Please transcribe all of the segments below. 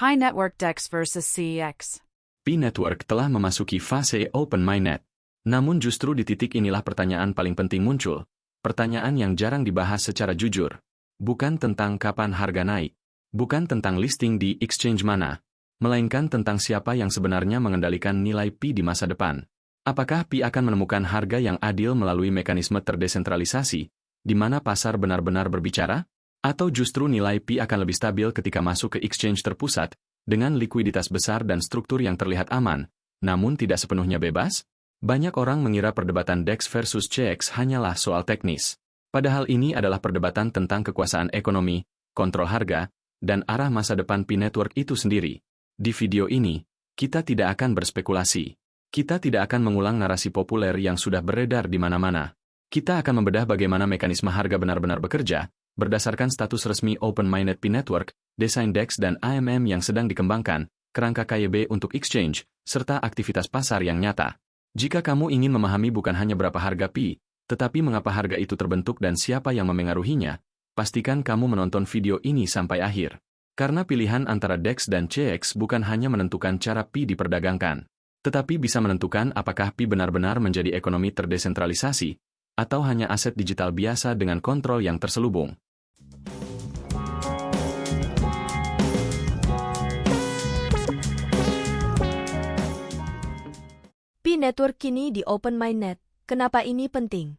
Pi Network DEX versus CEX. Pi Network telah memasuki fase Open Mainnet. Namun justru di titik inilah pertanyaan paling penting muncul. Pertanyaan yang jarang dibahas secara jujur. Bukan tentang kapan harga naik. Bukan tentang listing di exchange mana. Melainkan tentang siapa yang sebenarnya mengendalikan nilai Pi di masa depan. Apakah Pi akan menemukan harga yang adil melalui mekanisme terdesentralisasi, di mana pasar benar-benar berbicara? Atau justru nilai Pi akan lebih stabil ketika masuk ke exchange terpusat, dengan likuiditas besar dan struktur yang terlihat aman, namun tidak sepenuhnya bebas? Banyak orang mengira perdebatan DEX versus CEX hanyalah soal teknis. Padahal ini adalah perdebatan tentang kekuasaan ekonomi, kontrol harga, dan arah masa depan Pi Network itu sendiri. Di video ini, kita tidak akan berspekulasi. Kita tidak akan mengulang narasi populer yang sudah beredar di mana-mana. Kita akan membedah bagaimana mekanisme harga benar-benar bekerja, berdasarkan status resmi Open Mainnet Pi Network, desain DEX dan AMM yang sedang dikembangkan, kerangka KYB untuk exchange, serta aktivitas pasar yang nyata. Jika kamu ingin memahami bukan hanya berapa harga Pi, tetapi mengapa harga itu terbentuk dan siapa yang memengaruhinya, pastikan kamu menonton video ini sampai akhir. Karena pilihan antara DEX dan CEX bukan hanya menentukan cara Pi diperdagangkan, tetapi bisa menentukan apakah Pi benar-benar menjadi ekonomi terdesentralisasi, atau hanya aset digital biasa dengan kontrol yang terselubung. Pi Network kini di Open Mainnet. Kenapa ini penting?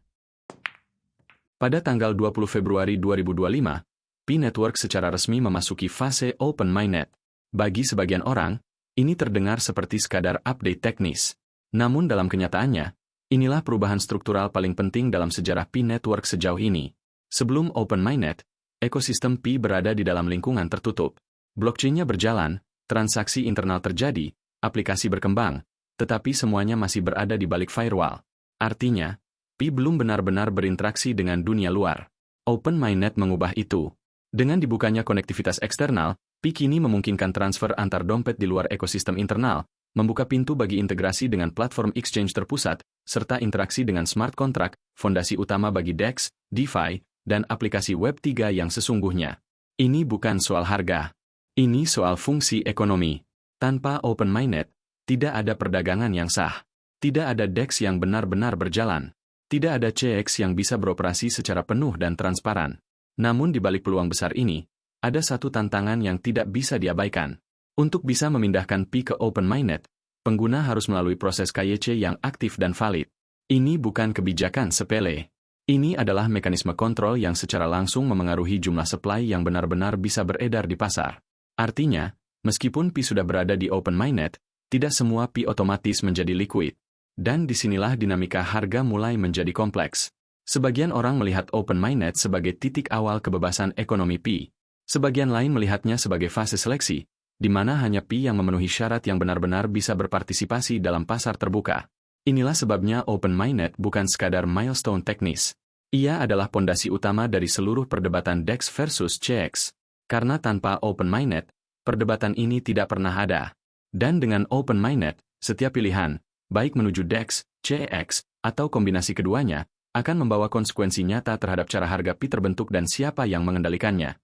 Pada tanggal 20 Februari 2025, Pi Network secara resmi memasuki fase Open Mainnet. Bagi sebagian orang, ini terdengar seperti sekadar update teknis. Namun dalam kenyataannya, inilah perubahan struktural paling penting dalam sejarah Pi Network sejauh ini. Sebelum Open Mainnet, ekosistem Pi berada di dalam lingkungan tertutup. Blockchain-nya berjalan, transaksi internal terjadi, aplikasi berkembang, tetapi semuanya masih berada di balik firewall. Artinya, Pi belum benar-benar berinteraksi dengan dunia luar. Open Mainnet mengubah itu. Dengan dibukanya konektivitas eksternal, Pi kini memungkinkan transfer antar dompet di luar ekosistem internal, membuka pintu bagi integrasi dengan platform exchange terpusat, serta interaksi dengan smart contract, fondasi utama bagi DEX, DeFi, dan aplikasi Web3 yang sesungguhnya. Ini bukan soal harga. Ini soal fungsi ekonomi. Tanpa Open Mainnet, tidak ada perdagangan yang sah. Tidak ada DEX yang benar-benar berjalan. Tidak ada CEX yang bisa beroperasi secara penuh dan transparan. Namun di balik peluang besar ini, ada satu tantangan yang tidak bisa diabaikan. Untuk bisa memindahkan Pi ke Open Mainnet, pengguna harus melalui proses KYC yang aktif dan valid. Ini bukan kebijakan sepele. Ini adalah mekanisme kontrol yang secara langsung memengaruhi jumlah supply yang benar-benar bisa beredar di pasar. Artinya, meskipun Pi sudah berada di Open Mainnet, tidak semua Pi otomatis menjadi liquid. Dan disinilah dinamika harga mulai menjadi kompleks. Sebagian orang melihat Open Mainnet sebagai titik awal kebebasan ekonomi Pi. Sebagian lain melihatnya sebagai fase seleksi, di mana hanya Pi yang memenuhi syarat yang benar-benar bisa berpartisipasi dalam pasar terbuka. Inilah sebabnya Open Mainnet bukan sekadar milestone teknis. Ia adalah pondasi utama dari seluruh perdebatan DEX versus CEX. Karena tanpa Open Mainnet, perdebatan ini tidak pernah ada. Dan dengan Open Mainnet, setiap pilihan, baik menuju DEX, CEX, atau kombinasi keduanya, akan membawa konsekuensi nyata terhadap cara harga Pi terbentuk dan siapa yang mengendalikannya.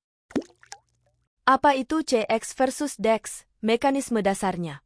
Apa itu CEX versus DEX? Mekanisme dasarnya.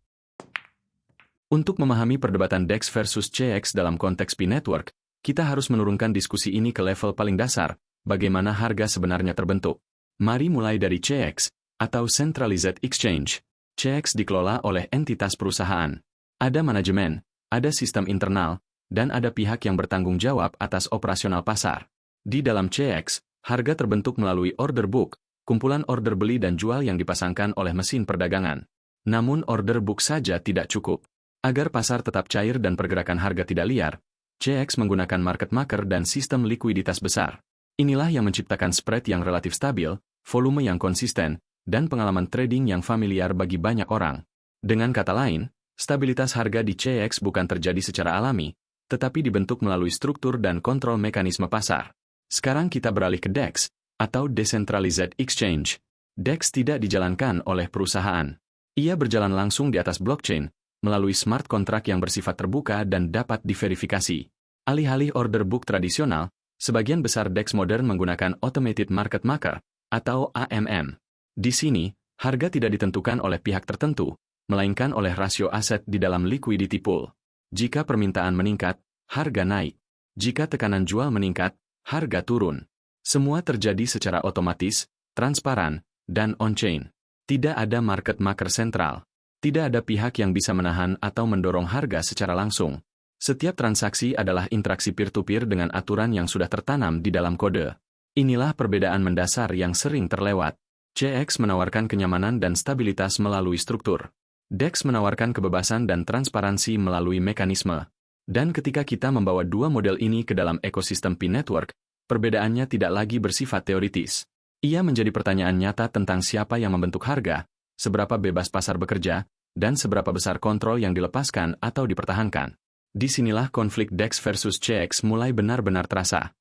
Untuk memahami perdebatan DEX versus CEX dalam konteks Pi Network, kita harus menurunkan diskusi ini ke level paling dasar, bagaimana harga sebenarnya terbentuk. Mari mulai dari CEX, atau Centralized Exchange. CEX dikelola oleh entitas perusahaan. Ada manajemen, ada sistem internal, dan ada pihak yang bertanggung jawab atas operasional pasar. Di dalam CEX, harga terbentuk melalui order book, kumpulan order beli dan jual yang dipasangkan oleh mesin perdagangan. Namun order book saja tidak cukup. Agar pasar tetap cair dan pergerakan harga tidak liar, CEX menggunakan market maker dan sistem likuiditas besar. Inilah yang menciptakan spread yang relatif stabil, volume yang konsisten, dan pengalaman trading yang familiar bagi banyak orang. Dengan kata lain, stabilitas harga di CEX bukan terjadi secara alami, tetapi dibentuk melalui struktur dan kontrol mekanisme pasar. Sekarang kita beralih ke DEX, atau Decentralized Exchange. DEX tidak dijalankan oleh perusahaan. Ia berjalan langsung di atas blockchain, melalui smart contract yang bersifat terbuka dan dapat diverifikasi. Alih-alih order book tradisional, sebagian besar DEX modern menggunakan Automated Market Maker, atau AMM. Di sini, Harga tidak ditentukan oleh pihak tertentu, melainkan oleh rasio aset di dalam liquidity pool. Jika permintaan meningkat, harga naik. Jika tekanan jual meningkat, harga turun. Semua terjadi secara otomatis, transparan, dan on-chain. Tidak ada market maker sentral. Tidak ada pihak yang bisa menahan atau mendorong harga secara langsung. Setiap transaksi adalah interaksi peer-to-peer dengan aturan yang sudah tertanam di dalam kode. Inilah perbedaan mendasar yang sering terlewat. CX menawarkan kenyamanan dan stabilitas melalui struktur. DEX menawarkan kebebasan dan transparansi melalui mekanisme. Dan ketika kita membawa dua model ini ke dalam ekosistem P-Network, perbedaannya tidak lagi bersifat teoritis. Ia menjadi pertanyaan nyata tentang siapa yang membentuk harga, seberapa bebas pasar bekerja, dan seberapa besar kontrol yang dilepaskan atau dipertahankan. Disinilah konflik DEX versus CX mulai benar-benar terasa.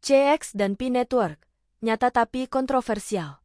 CX dan P-Network, nyata tapi kontroversial.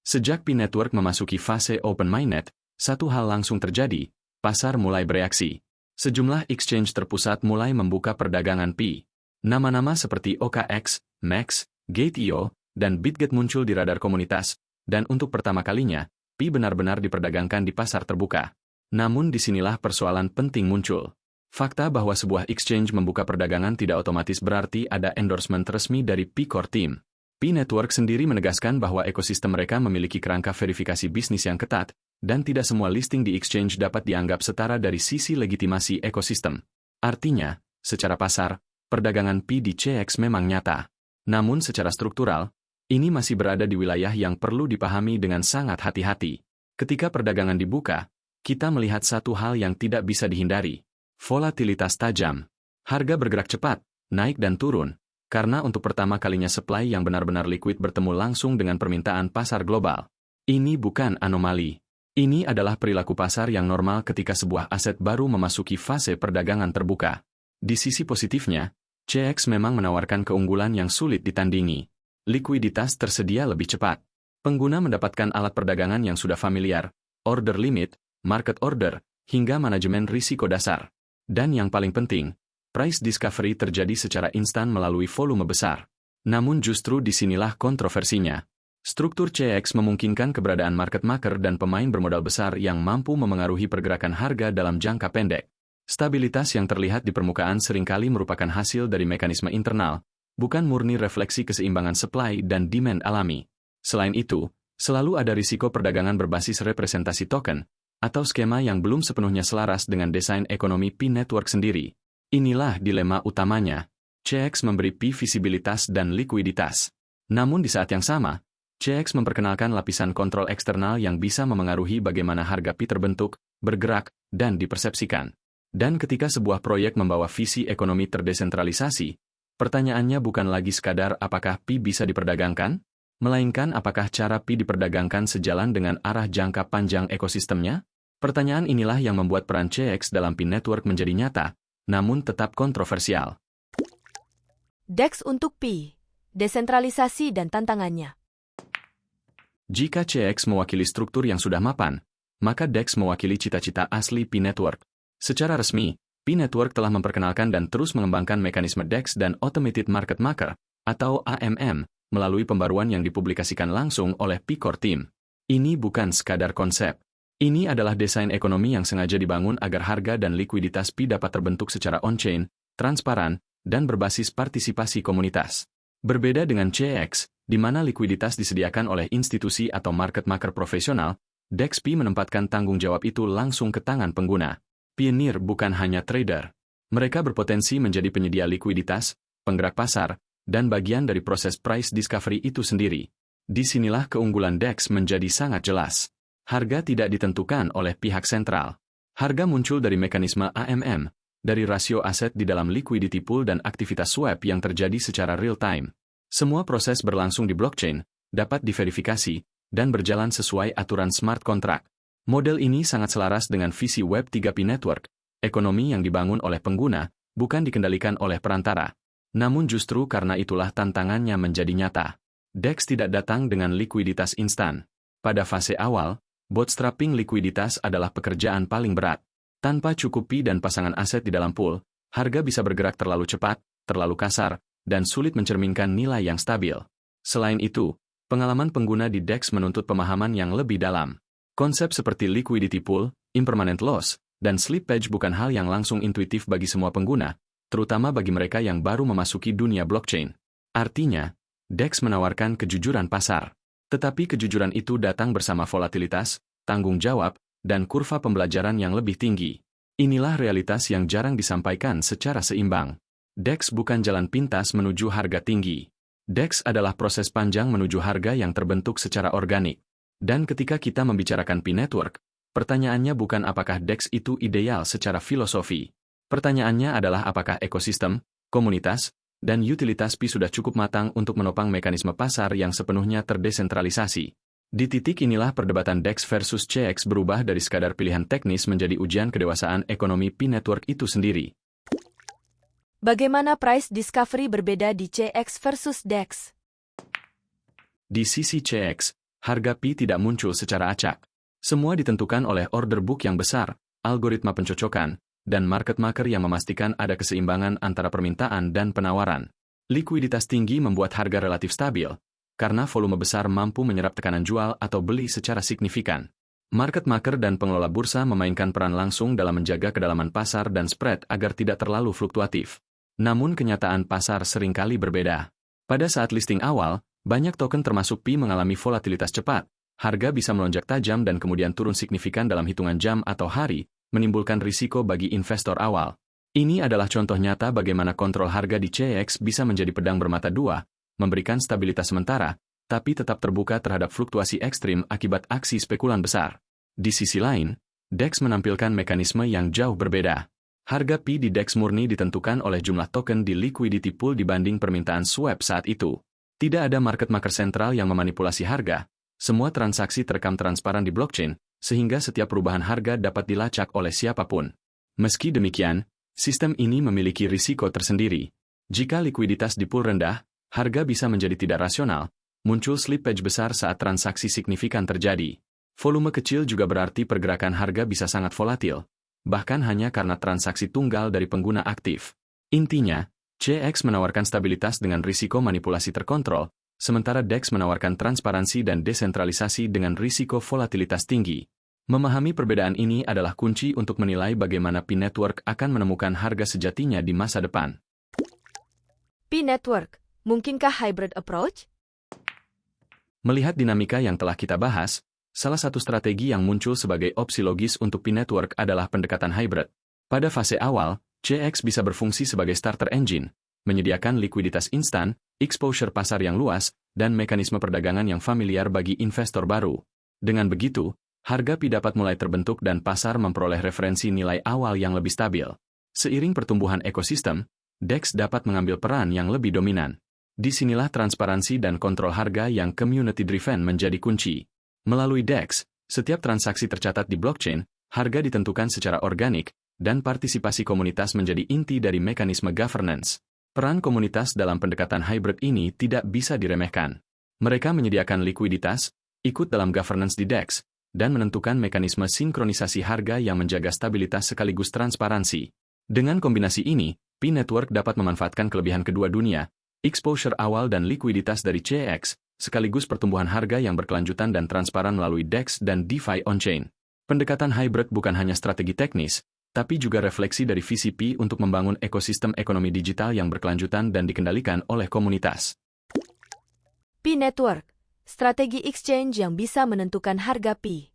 Sejak P-Network memasuki fase Open Mainnet, satu hal langsung terjadi, pasar mulai bereaksi. Sejumlah exchange terpusat mulai membuka perdagangan P. Nama-nama seperti OKX, MEX, Gate.io, dan BitGet muncul di radar komunitas, dan untuk pertama kalinya, P benar-benar diperdagangkan di pasar terbuka. Namun disinilah persoalan penting muncul. Fakta bahwa sebuah exchange membuka perdagangan tidak otomatis berarti ada endorsement resmi dari P-Core Team. P-Network sendiri menegaskan bahwa ekosistem mereka memiliki kerangka verifikasi bisnis yang ketat, dan tidak semua listing di exchange dapat dianggap setara dari sisi legitimasi ekosistem. Artinya, secara pasar, perdagangan P di CX memang nyata. Namun secara struktural, ini masih berada di wilayah yang perlu dipahami dengan sangat hati-hati. Ketika perdagangan dibuka, kita melihat satu hal yang tidak bisa dihindari. Volatilitas tajam. Harga bergerak cepat, naik dan turun, karena untuk pertama kalinya supply yang benar-benar liquid bertemu langsung dengan permintaan pasar global. Ini bukan anomali. Ini adalah perilaku pasar yang normal ketika sebuah aset baru memasuki fase perdagangan terbuka. Di sisi positifnya, CX memang menawarkan keunggulan yang sulit ditandingi. Likuiditas tersedia lebih cepat. Pengguna mendapatkan alat perdagangan yang sudah familiar, order limit, market order, hingga manajemen risiko dasar. Dan yang paling penting, price discovery terjadi secara instan melalui volume besar. Namun justru disinilah kontroversinya. Struktur CX memungkinkan keberadaan market maker dan pemain bermodal besar yang mampu memengaruhi pergerakan harga dalam jangka pendek. Stabilitas yang terlihat di permukaan seringkali merupakan hasil dari mekanisme internal, bukan murni refleksi keseimbangan supply dan demand alami. Selain itu, selalu ada risiko perdagangan berbasis representasi token, atau skema yang belum sepenuhnya selaras dengan desain ekonomi P-Network sendiri. Inilah dilema utamanya. CX memberi P visibilitas dan likuiditas. Namun di saat yang sama, CX memperkenalkan lapisan kontrol eksternal yang bisa memengaruhi bagaimana harga P terbentuk, bergerak, dan dipersepsikan. Dan ketika sebuah proyek membawa visi ekonomi terdesentralisasi, pertanyaannya bukan lagi sekadar apakah P bisa diperdagangkan, melainkan apakah cara P diperdagangkan sejalan dengan arah jangka panjang ekosistemnya? Pertanyaan inilah yang membuat peran CX dalam P-Network menjadi nyata, namun tetap kontroversial. DEX untuk P, desentralisasi dan tantangannya. Jika CX mewakili struktur yang sudah mapan, maka DEX mewakili cita-cita asli P-Network. Secara resmi, P-Network telah memperkenalkan dan terus mengembangkan mekanisme DEX dan Automated Market Maker, atau AMM, melalui pembaruan yang dipublikasikan langsung oleh P-Core Team. Ini bukan sekadar konsep. Ini adalah desain ekonomi yang sengaja dibangun agar harga dan likuiditas P dapat terbentuk secara on-chain, transparan, dan berbasis partisipasi komunitas. Berbeda dengan CX, di mana likuiditas disediakan oleh institusi atau market maker profesional, DEX P menempatkan tanggung jawab itu langsung ke tangan pengguna. Pioneer bukan hanya trader. Mereka berpotensi menjadi penyedia likuiditas, penggerak pasar, dan bagian dari proses price discovery itu sendiri. Disinilah keunggulan DEX menjadi sangat jelas. Harga tidak ditentukan oleh pihak sentral. Harga muncul dari mekanisme AMM, dari rasio aset di dalam liquidity pool dan aktivitas swap yang terjadi secara real-time. Semua proses berlangsung di blockchain, dapat diverifikasi, dan berjalan sesuai aturan smart contract. Model ini sangat selaras dengan visi Web3 P-Network, ekonomi yang dibangun oleh pengguna, bukan dikendalikan oleh perantara. Namun justru karena itulah tantangannya menjadi nyata. DEX tidak datang dengan likuiditas instan. Pada fase awal, bootstrapping likuiditas adalah pekerjaan paling berat. Tanpa cukup P dan pasangan aset di dalam pool, harga bisa bergerak terlalu cepat, terlalu kasar, dan sulit mencerminkan nilai yang stabil. Selain itu, Pengalaman pengguna di DEX menuntut pemahaman yang lebih dalam. Konsep seperti liquidity pool, impermanent loss, dan slippage bukan hal yang langsung intuitif bagi semua pengguna, terutama bagi mereka yang baru memasuki dunia blockchain. Artinya, DEX menawarkan kejujuran pasar. Tetapi kejujuran itu datang bersama volatilitas, tanggung jawab, dan kurva pembelajaran yang lebih tinggi. Inilah realitas yang jarang disampaikan secara seimbang. DEX bukan jalan pintas menuju harga tinggi. DEX adalah proses panjang menuju harga yang terbentuk secara organik. Dan ketika kita membicarakan P-Network, pertanyaannya bukan apakah DEX itu ideal secara filosofi. Pertanyaannya adalah apakah ekosistem, komunitas, dan utilitas Pi sudah cukup matang untuk menopang mekanisme pasar yang sepenuhnya terdesentralisasi. Di titik inilah perdebatan DEX versus CX berubah dari sekadar pilihan teknis menjadi ujian kedewasaan ekonomi P-Network itu sendiri. Bagaimana price discovery berbeda di CX versus DEX? Di sisi CX, harga Pi tidak muncul secara acak. Semua ditentukan oleh order book yang besar, algoritma pencocokan, dan market maker yang memastikan ada keseimbangan antara permintaan dan penawaran. Likuiditas tinggi membuat harga relatif stabil, karena volume besar mampu menyerap tekanan jual atau beli secara signifikan. Market maker dan pengelola bursa memainkan peran langsung dalam menjaga kedalaman pasar dan spread agar tidak terlalu fluktuatif. Namun kenyataan pasar seringkali berbeda. Pada saat listing awal, banyak token termasuk Pi mengalami volatilitas cepat. Harga bisa melonjak tajam dan kemudian turun signifikan dalam hitungan jam atau hari, menimbulkan risiko bagi investor awal. Ini adalah contoh nyata bagaimana kontrol harga di CX bisa menjadi pedang bermata dua, memberikan stabilitas sementara, tapi tetap terbuka terhadap fluktuasi ekstrim akibat aksi spekulan besar. Di sisi lain, DEX menampilkan mekanisme yang jauh berbeda. Harga Pi di DEX murni ditentukan oleh jumlah token di liquidity pool dibanding permintaan swap saat itu. Tidak ada market maker sentral yang memanipulasi harga. Semua transaksi terekam transparan di blockchain, sehingga setiap perubahan harga dapat dilacak oleh siapapun. Meski demikian, sistem ini memiliki risiko tersendiri. Jika likuiditas di pool rendah, harga bisa menjadi tidak rasional, muncul slippage besar saat transaksi signifikan terjadi. Volume kecil juga berarti pergerakan harga bisa sangat volatil, bahkan hanya karena transaksi tunggal dari pengguna aktif. Intinya, CX menawarkan stabilitas dengan risiko manipulasi terkontrol, sementara DEX menawarkan transparansi dan desentralisasi dengan risiko volatilitas tinggi. Memahami perbedaan ini adalah kunci untuk menilai bagaimana P-Network akan menemukan harga sejatinya di masa depan. P-Network, mungkinkah hybrid approach? Melihat dinamika yang telah kita bahas, salah satu strategi yang muncul sebagai opsi logis untuk P-Network adalah pendekatan hybrid. Pada fase awal, CX bisa berfungsi sebagai starter engine, menyediakan likuiditas instan, exposure pasar yang luas, dan mekanisme perdagangan yang familiar bagi investor baru. Dengan begitu, harga Pi dapat mulai terbentuk dan pasar memperoleh referensi nilai awal yang lebih stabil. Seiring pertumbuhan ekosistem, DEX dapat mengambil peran yang lebih dominan. Disinilah transparansi dan kontrol harga yang community-driven menjadi kunci. Melalui DEX, setiap transaksi tercatat di blockchain, harga ditentukan secara organik, dan partisipasi komunitas menjadi inti dari mekanisme governance. Peran komunitas dalam pendekatan hybrid ini tidak bisa diremehkan. Mereka menyediakan likuiditas, ikut dalam governance di DEX, dan menentukan mekanisme sinkronisasi harga yang menjaga stabilitas sekaligus transparansi. Dengan kombinasi ini, P-Network dapat memanfaatkan kelebihan kedua dunia, exposure awal dan likuiditas dari CX, sekaligus pertumbuhan harga yang berkelanjutan dan transparan melalui DEX dan DeFi on-chain. Pendekatan hybrid bukan hanya strategi teknis, tapi juga refleksi dari visi Pi untuk membangun ekosistem ekonomi digital yang berkelanjutan dan dikendalikan oleh komunitas. P-Network, strategi exchange yang bisa menentukan harga Pi.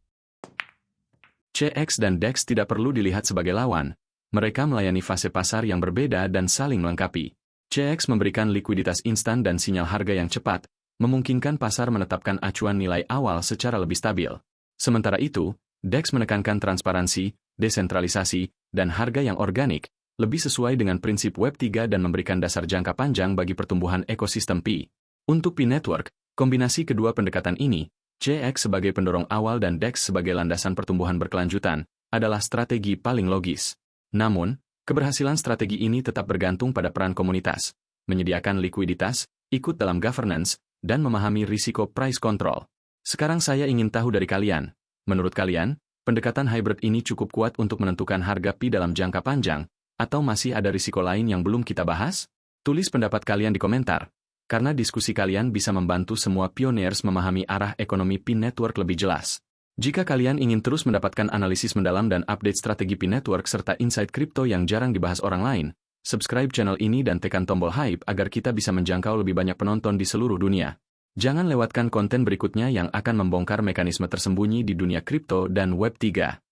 CX dan DEX tidak perlu dilihat sebagai lawan. Mereka melayani fase pasar yang berbeda dan saling melengkapi. CX memberikan likuiditas instan dan sinyal harga yang cepat, memungkinkan pasar menetapkan acuan nilai awal secara lebih stabil. Sementara itu, DEX menekankan transparansi, desentralisasi, dan harga yang organik, lebih sesuai dengan prinsip Web3 dan memberikan dasar jangka panjang bagi pertumbuhan ekosistem Pi. Untuk P-Network, kombinasi kedua pendekatan ini, CX sebagai pendorong awal dan DEX sebagai landasan pertumbuhan berkelanjutan, adalah strategi paling logis. Namun, keberhasilan strategi ini tetap bergantung pada peran komunitas, menyediakan likuiditas, ikut dalam governance, dan memahami risiko price control. Sekarang saya ingin tahu dari kalian, menurut kalian, pendekatan hybrid ini cukup kuat untuk menentukan harga Pi dalam jangka panjang, atau masih ada risiko lain yang belum kita bahas? Tulis pendapat kalian di komentar. karena diskusi kalian bisa membantu semua pioneers memahami arah ekonomi Pi Network lebih jelas. Jika kalian ingin terus mendapatkan analisis mendalam dan update strategi Pi Network serta insight kripto yang jarang dibahas orang lain, subscribe channel ini dan tekan tombol hype agar kita bisa menjangkau lebih banyak penonton di seluruh dunia. Jangan lewatkan konten berikutnya yang akan membongkar mekanisme tersembunyi di dunia kripto dan Web 3.